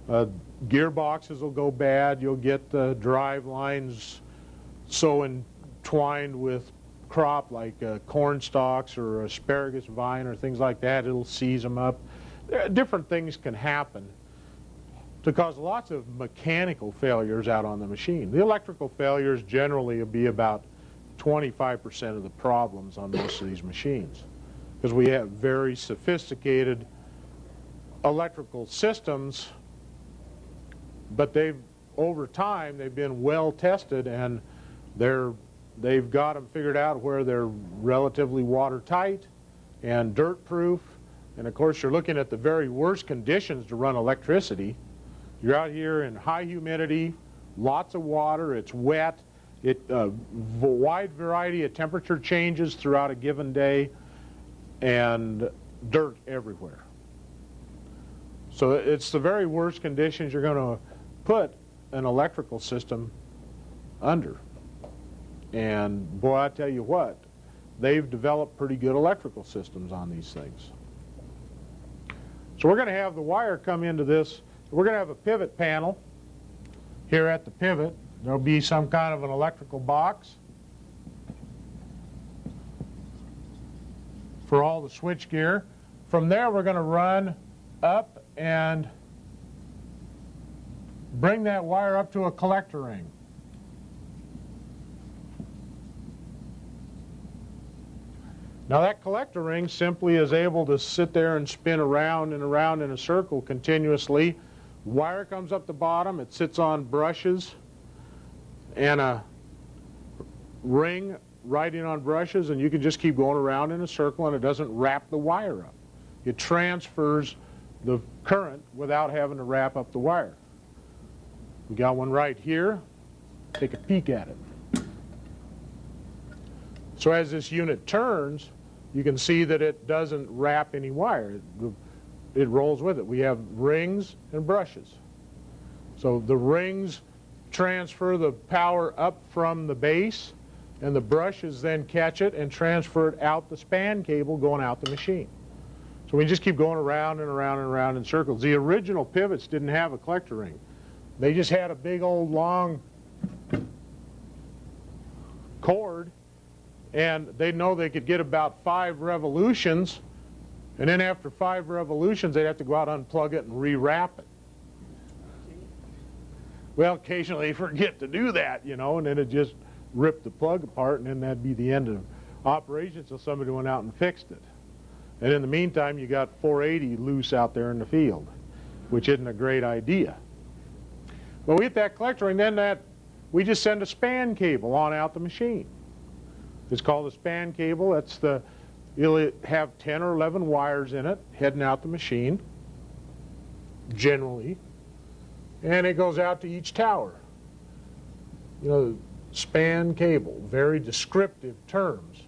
Gearboxes will go bad. You'll get the drive lines so entwined with crop like corn stalks or asparagus vine or things like that, it'll seize them up. Different things can happen to cause lots of mechanical failures out on the machine. The electrical failures generally will be about 25% of the problems on most of these machines, because we have very sophisticated electrical systems, but over time they've been well tested, and they've got them figured out where they're relatively watertight and dirt proof. And of course you're looking at the very worst conditions to run electricity. You're out here in high humidity, lots of water, it's wet, wide variety of temperature changes throughout a given day, and dirt everywhere. So it's the very worst conditions you're going to put an electrical system under. And boy, I tell you what, they've developed pretty good electrical systems on these things. So we're going to have the wire come into this. We're going to have a pivot panel here at the pivot. There'll be some kind of an electrical box for all the switch gear. From there we're going to run up and bring that wire up to a collector ring. Now that collector ring simply is able to sit there and spin around and around in a circle continuously. Wire comes up the bottom, it sits on brushes and a ring riding on brushes, and you can just keep going around in a circle and it doesn't wrap the wire up. It transfers the current without having to wrap up the wire. We got one right here. Take a peek at it. So as this unit turns, you can see that it doesn't wrap any wire. It rolls with it. We have rings and brushes. So the rings transfer the power up from the base, and the brushes then catch it and transfer it out the span cable going out the machine. So we just keep going around and around and around in circles. The original pivots didn't have a collector ring. They just had a big old long cord, and they know they could get about 5 revolutions, and then after 5 revolutions they'd have to go out, unplug it, and rewrap it. Well, occasionally they forget to do that, you know, and then it just ripped the plug apart, and then that'd be the end of operations until somebody went out and fixed it. And in the meantime, you got 480 loose out there in the field, which isn't a great idea. But we get that collector, and then we just send a span cable on out the machine. It's called a span cable. It'll have 10 or 11 wires in it heading out the machine, generally, and it goes out to each tower. You know, span cable, very descriptive terms.